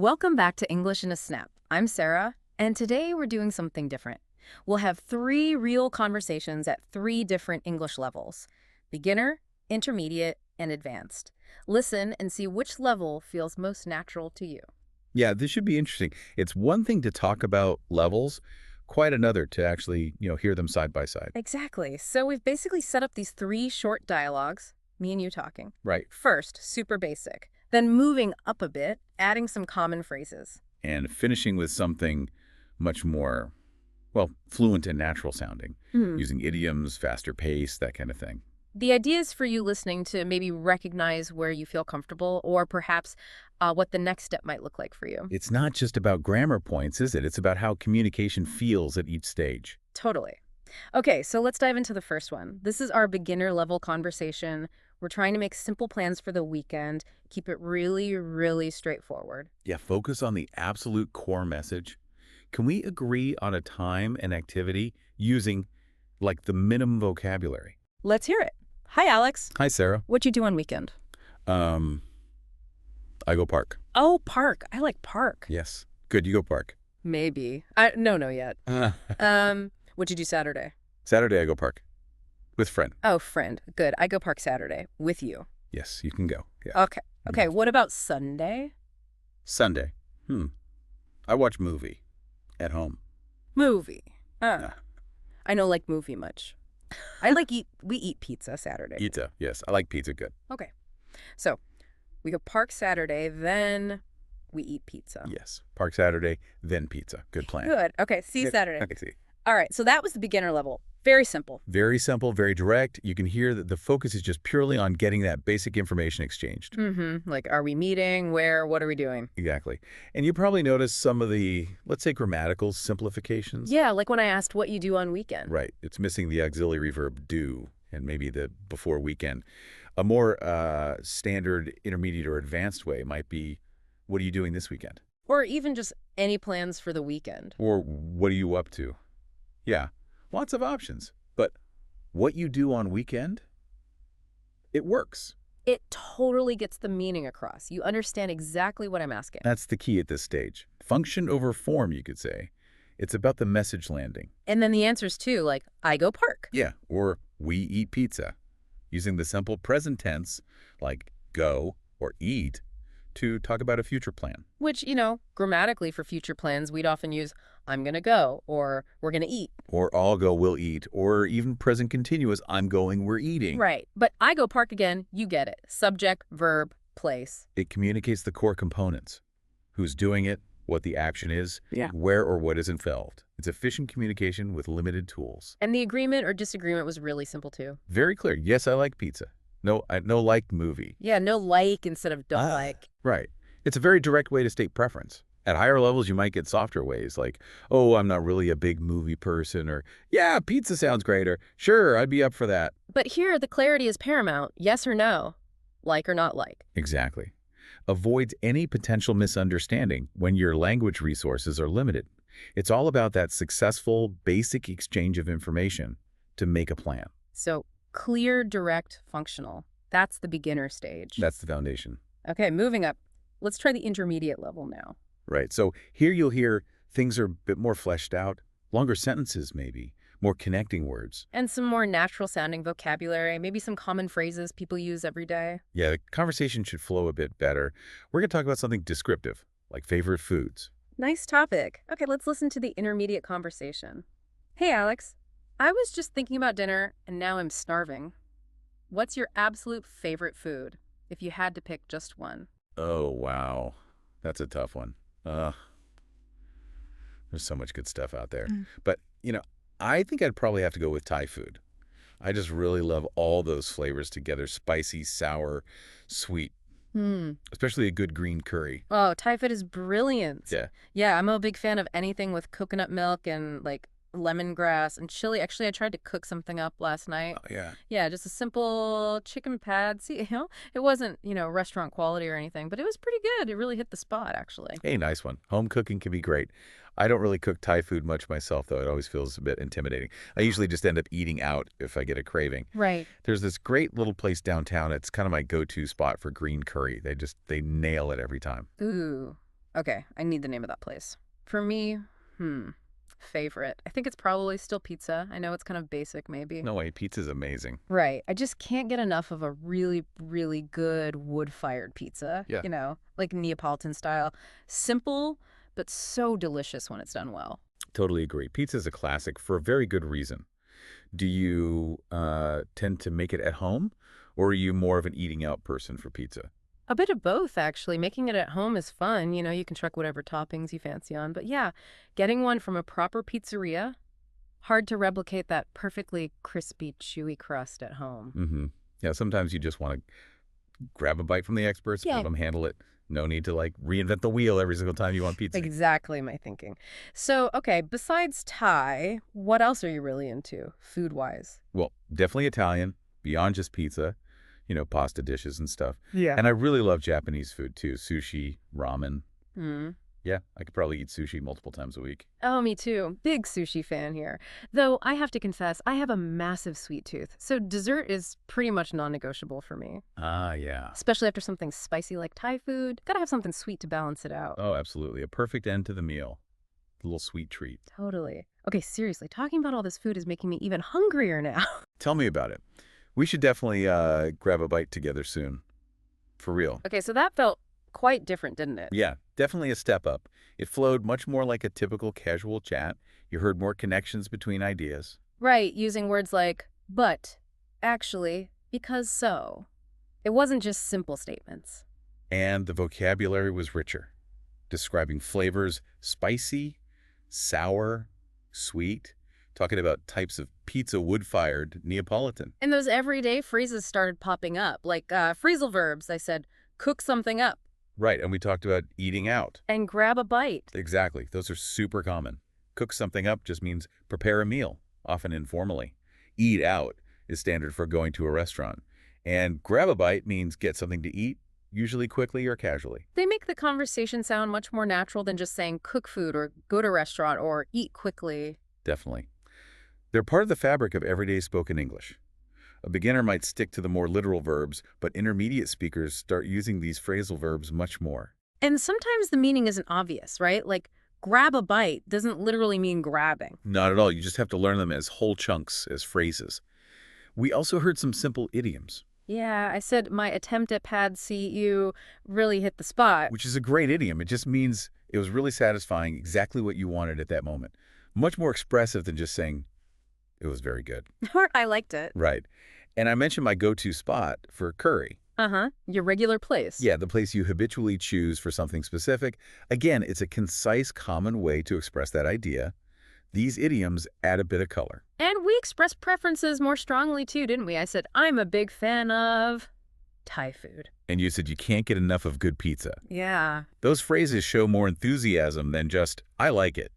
Welcome back to English in a Snap. I'm Sarah, and today we're doing something different. We'll have 3 real conversations at 3 different English levels: beginner, intermediate, and advanced. Listen and see which level feels most natural to you. Yeah, this should be interesting. It's one thing to talk about levels, quite another to actually, hear them side by side. Exactly. So we've basically set up these 3 short dialogues, me and you talking. Right. First, super basic. Then moving up a bit, adding some common phrases. And finishing with something much more, well, fluent and natural sounding, using idioms, faster pace, that kind of thing. The idea is for you listening to maybe recognize where you feel comfortable or perhaps what the next step might look like for you. It's not just about grammar points, is it? It's about how communication feels at each stage. Totally. Okay, so let's dive into the first one. This is our beginner level conversation. We're trying to make simple plans for the weekend, keep it really, really straightforward. Yeah, focus on the absolute core message. Can we agree on a time and activity using, like, the minimum vocabulary? Let's hear it. Hi, Alex. Hi, Sarah. What you do on weekend? I go park. Oh, park. I like park. Yes. Good, you go park. Maybe. No yet. What'd you do Saturday? Saturday I go park. With friend. Oh, friend. Good. I go park Saturday with you. Yes, you can go. Yeah. Okay. Okay, what about Sunday? Sunday. I watch movie at home. Movie. Ah. I don't like movie much. We eat pizza Saturday. Pizza. Yes, I like pizza. Good. Okay. So, we go park Saturday, then we eat pizza. Yes. Park Saturday, then pizza. Good plan. Good. Okay, see you Good. Saturday. Okay, see. All right, so that was the beginner level. Very simple. Very simple, very direct. You can hear that the focus is just purely on getting that basic information exchanged. Like, are we meeting? Where? What are we doing? Exactly. And you probably noticed some of the, let's say, grammatical simplifications. Yeah, like when I asked what you do on weekend. Right. It's missing the auxiliary verb do and maybe the before weekend. A more standard, intermediate, or advanced way might be, what are you doing this weekend? Or even just any plans for the weekend. Or what are you up to? Yeah, lots of options. But what you do on weekend, it works. It totally gets the meaning across. You understand exactly what I'm asking. That's the key at this stage. Function over form, you could say. It's about the message landing. And then the answers too, like, I go park. Yeah, or we eat pizza. Using the simple present tense, like go or eat, to talk about a future plan. Which, grammatically for future plans, we'd often use I'm going to go or we're going to eat. Or I'll go, we'll eat. Or even present continuous, I'm going, we're eating. Right. But I go park again, you get it. Subject, verb, place. It communicates the core components. Who's doing it, what the action is, Yeah. where or what is involved. It's efficient communication with limited tools. And the agreement or disagreement was really simple too. Very clear. Yes, I like pizza. No, no like movie. Yeah, no like instead of don't like. Right. It's a very direct way to state preference. At higher levels, you might get softer ways like, oh, I'm not really a big movie person, or yeah, pizza sounds great, or sure, I'd be up for that. But here, the clarity is paramount. Yes or no. Like or not like. Exactly. Avoids any potential misunderstanding when your language resources are limited. It's all about that successful, basic exchange of information to make a plan. So clear, direct, functional. That's the beginner stage. That's the foundation. Okay, moving up. Let's try the intermediate level now. Right. So here you'll hear things are a bit more fleshed out, longer sentences maybe, more connecting words. And some more natural sounding vocabulary, maybe some common phrases people use every day. Yeah, the conversation should flow a bit better. We're going to talk about something descriptive, like favorite foods. Nice topic. Okay, let's listen to the intermediate conversation. Hey, Alex. I was just thinking about dinner, and now I'm starving. What's your absolute favorite food, if you had to pick just one? Oh, wow. That's a tough one. There's so much good stuff out there. But, I think I'd probably have to go with Thai food. I just really love all those flavors together, spicy, sour, sweet. Especially a good green curry. Oh, Thai food is brilliant. Yeah. Yeah, I'm a big fan of anything with coconut milk and, lemongrass and chili. Actually, I tried to cook something up last night. Oh, yeah. Yeah, just a simple chicken pad. See, it wasn't, restaurant quality or anything, but it was pretty good. It really hit the spot, actually. Hey, nice one. Home cooking can be great. I don't really cook Thai food much myself, though. It always feels a bit intimidating. I usually just end up eating out if I get a craving. Right. There's this great little place downtown. It's kind of my go-to spot for green curry. They nail it every time. Ooh. Okay, I need the name of that place. For me, favorite. I think it's probably still pizza. I know it's kind of basic, maybe. No way, pizza's amazing. Right. I just can't get enough of a really, really good wood-fired pizza, Yeah, like Neapolitan style. Simple, but so delicious when it's done well. totally agree. Pizza's a classic for a very good reason. Do you tend to make it at home, or are you more of an eating out person for pizza? A bit of both, actually. Making it at home is fun. You can chuck whatever toppings you fancy on. But yeah, getting one from a proper pizzeria, hard to replicate that perfectly crispy, chewy crust at home. Mm-hmm. Yeah, sometimes you just want to grab a bite from the experts, Yeah. have them handle it. No need to like reinvent the wheel every single time you want pizza. Exactly my thinking. So, okay, besides Thai, what else are you really into, food-wise? Well, definitely Italian, beyond just pizza, pasta dishes and stuff. Yeah. And I really love Japanese food too, sushi, ramen. Hmm. Yeah, I could probably eat sushi multiple times a week. Oh, me too. Big sushi fan here. Though I have to confess, I have a massive sweet tooth, so dessert is pretty much non-negotiable for me. Ah, yeah. Especially after something spicy like Thai food. Gotta have something sweet to balance it out. Oh, absolutely. A perfect end to the meal. A little sweet treat. Totally. Okay, seriously, talking about all this food is making me even hungrier now. Tell me about it. We should definitely grab a bite together soon. For real. Okay, so that felt quite different, didn't it? Yeah, definitely a step up. It flowed much more like a typical casual chat. You heard more connections between ideas. Right, using words like, but, actually, because so. It wasn't just simple statements. And the vocabulary was richer, describing flavors spicy, sour, sweet, talking about types of pizza wood-fired Neapolitan. And those everyday phrases started popping up, like phrasal verbs. I said, cook something up Right, and we talked about eating out. and grab a bite. Exactly, those are super common. Cook something up just means prepare a meal, often informally. Eat out is standard for going to a restaurant. And grab a bite means get something to eat, usually quickly or casually. They make the conversation sound much more natural than just saying cook food or go to a restaurant or eat quickly. Definitely. They're part of the fabric of everyday spoken English. A beginner might stick to the more literal verbs, but intermediate speakers start using these phrasal verbs much more. And sometimes the meaning isn't obvious, right? Like, grab a bite doesn't literally mean grabbing. Not at all. You just have to learn them as whole chunks, as phrases. We also heard some simple idioms, Yeah, I said my attempt at pad see you really hit the spot. which is a great idiom. It just means it was really satisfying, exactly what you wanted at that moment. Much more expressive than just saying, it was very good. Or I liked it. Right. And I mentioned my go-to spot for curry. Uh-huh. Your regular place. Yeah, the place you habitually choose for something specific. Again, it's a concise, common way to express that idea. These idioms add a bit of color. And we expressed preferences more strongly too, didn't we? I said, I'm a big fan of Thai food. And you said you can't get enough of good pizza. Yeah. Those phrases show more enthusiasm than just, I like it.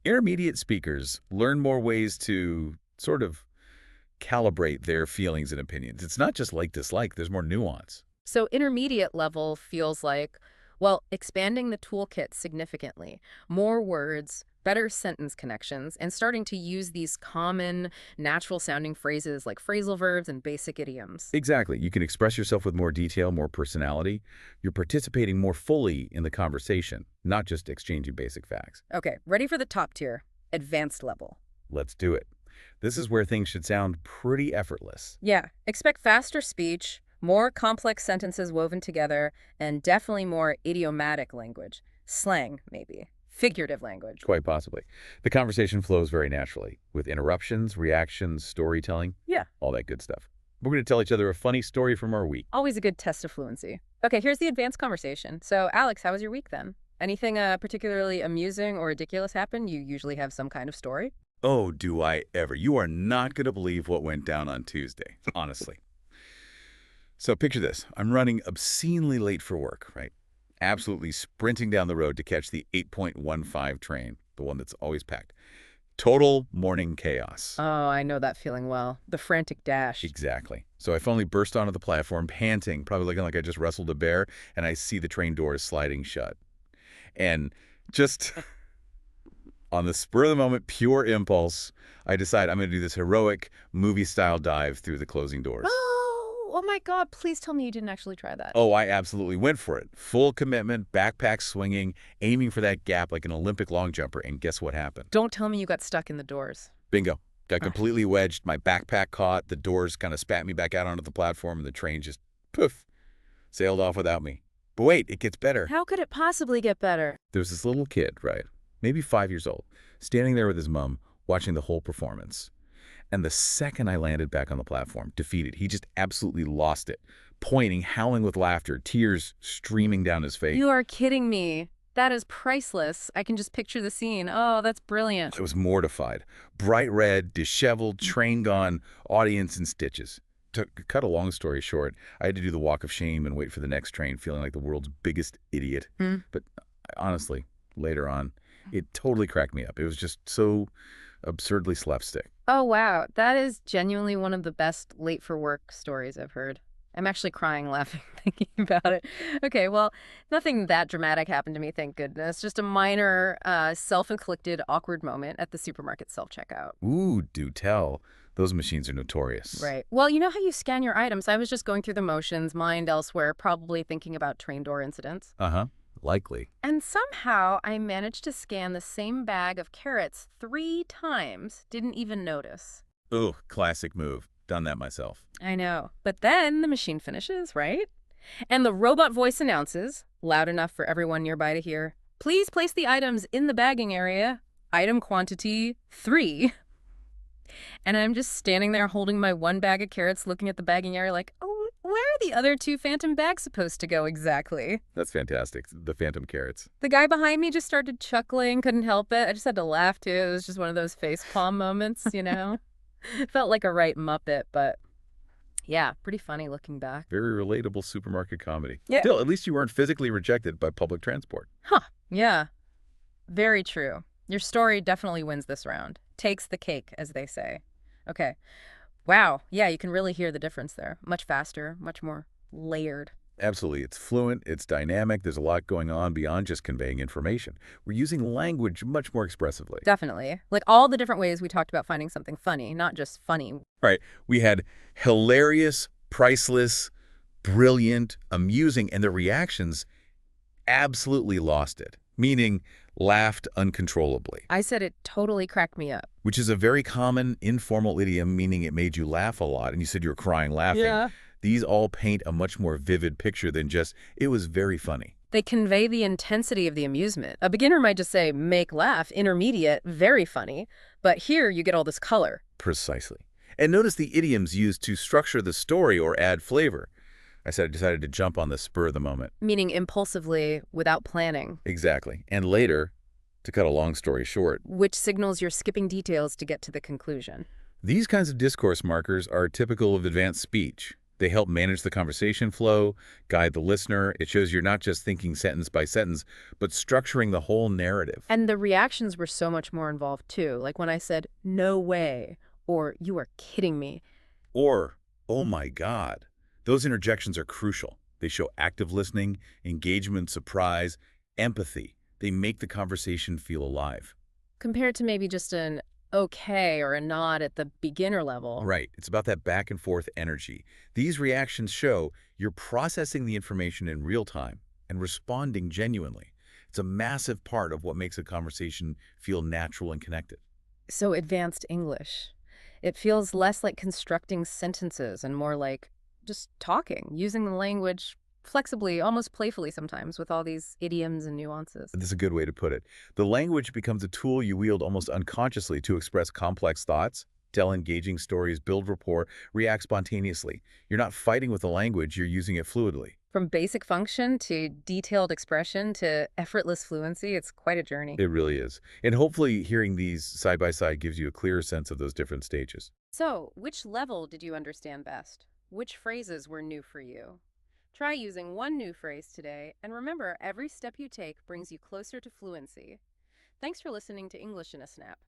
Intermediate speakers learn more ways to sort of calibrate their feelings and opinions. It's not just like-dislike, there's more nuance. So intermediate level feels like, well, expanding the toolkit significantly. More words, better sentence connections, and starting to use these common, natural-sounding phrases like phrasal verbs and basic idioms. Exactly. You can express yourself with more detail, more personality. You're participating more fully in the conversation, not just exchanging basic facts. Okay, ready for the top tier, advanced level. Let's do it. This is where things should sound pretty effortless. Yeah, expect faster speech, more complex sentences woven together, and definitely more idiomatic language. Slang, maybe. Figurative language. Quite possibly. The conversation flows very naturally, with interruptions, reactions, storytelling, Yeah. all that good stuff. We're going to tell each other a funny story from our week. Always a good test of fluency. Okay, here's the advanced conversation. So, Alex, how was your week then? Anything particularly amusing or ridiculous happen? You usually have some kind of story. Oh, do I ever. You are not going to believe what went down on Tuesday, honestly. So picture this. I'm running obscenely late for work, right? Absolutely sprinting down the road to catch the 8.15 train, the one that's always packed. Total morning chaos. Oh, I know that feeling well. The frantic dash. Exactly. So I finally burst onto the platform, panting, probably looking like I just wrestled a bear, and I see the train doors sliding shut. And just on the spur of the moment, pure impulse, I decide I'm going to do this heroic movie-style dive through the closing doors. Oh, Oh my God, please tell me you didn't actually try that. Oh, I absolutely went for it. Full commitment, backpack swinging, aiming for that gap like an Olympic long jumper. And guess what happened? Don't tell me you got stuck in the doors. Bingo. Got Ugh. completely wedged. My backpack caught. The doors kind of spat me back out onto the platform, and the train just, poof, sailed off without me. But wait, it gets better. How could it possibly get better? There was this little kid, right, maybe 5 years old, standing there with his mom, watching the whole performance. And the second I landed back on the platform, defeated, he just absolutely lost it, pointing, howling with laughter, tears streaming down his face. You are kidding me. That is priceless. I can just picture the scene. Oh, that's brilliant. I was mortified. Bright red, disheveled, train gone, audience in stitches. To cut a long story short, I had to do the walk of shame and wait for the next train, feeling like the world's biggest idiot. But honestly, later on, it totally cracked me up. It was just so absurdly slapstick. Oh, wow. That is genuinely one of the best late for work stories I've heard. I'm actually crying laughing thinking about it. Okay, well, nothing that dramatic happened to me, thank goodness. Just a minor self-inflicted awkward moment at the supermarket self-checkout. Ooh, do tell. Those machines are notorious. Right. Well, you know how you scan your items? I was just going through the motions, mind elsewhere, probably thinking about train door incidents. Uh-huh. Likely. And somehow I managed to scan the same bag of carrots 3 times, didn't even notice. Ooh, classic move. Done that myself. I know. But then the machine finishes, right? And the robot voice announces, loud enough for everyone nearby to hear, "Please place the items in the bagging area. Item quantity 3." And I'm just standing there holding my 1 bag of carrots, looking at the bagging area like, oh, where are the other 2 phantom bags supposed to go exactly? That's fantastic. The phantom carrots. The guy behind me just started chuckling, couldn't help it. I just had to laugh too. It was just one of those facepalm moments, you know? Felt like a right Muppet, but yeah, pretty funny looking back. Very relatable supermarket comedy. Yeah. Still, at least you weren't physically rejected by public transport. Huh. Yeah. Very true. Your story definitely wins this round. Takes the cake, as they say. Okay. Wow. Yeah, you can really hear the difference there. Much faster, much more layered. Absolutely. It's fluent, it's dynamic, there's a lot going on beyond just conveying information. We're using language much more expressively. Definitely. Like all the different ways we talked about finding something funny, not just funny. All right, we had hilarious, priceless, brilliant, amusing, and the reactions absolutely lost it, meaning laughed uncontrollably. I said it totally cracked me up. Which is a very common informal idiom, meaning it made you laugh a lot, and you said you were crying laughing. Yeah. These all paint a much more vivid picture than just, it was very funny. They convey the intensity of the amusement. A beginner might just say, make laugh, intermediate, very funny. But here you get all this color. Precisely. And notice the idioms used to structure the story or add flavor. I said I decided to jump on the spur of the moment. Meaning impulsively, without planning. Exactly. And later, to cut a long story short, Which signals you're skipping details to get to the conclusion. these kinds of discourse markers are typical of advanced speech. They help manage the conversation flow, guide the listener. It shows you're not just thinking sentence by sentence, but structuring the whole narrative. And the reactions were so much more involved too. Like when I said, no way, or you are kidding me. Or, oh my God. Those interjections are crucial. They show active listening, engagement, surprise, empathy. They make the conversation feel alive. Compared to maybe just an okay or a nod at the beginner level. Right. It's about that back and forth energy. These reactions show you're processing the information in real time and responding genuinely. It's a massive part of what makes a conversation feel natural and connected. So advanced English. It feels less like constructing sentences and more like just talking, using the language flexibly, almost playfully sometimes, with all these idioms and nuances. This is a good way to put it. The language becomes a tool you wield almost unconsciously to express complex thoughts, tell engaging stories, build rapport, react spontaneously. You're not fighting with the language, you're using it fluidly. From basic function to detailed expression to effortless fluency, it's quite a journey. It really is. And hopefully hearing these side by side gives you a clearer sense of those different stages. So, which level did you understand best? Which phrases were new for you? Try using one new phrase today, and remember, every step you take brings you closer to fluency. Thanks for listening to English in a Snap.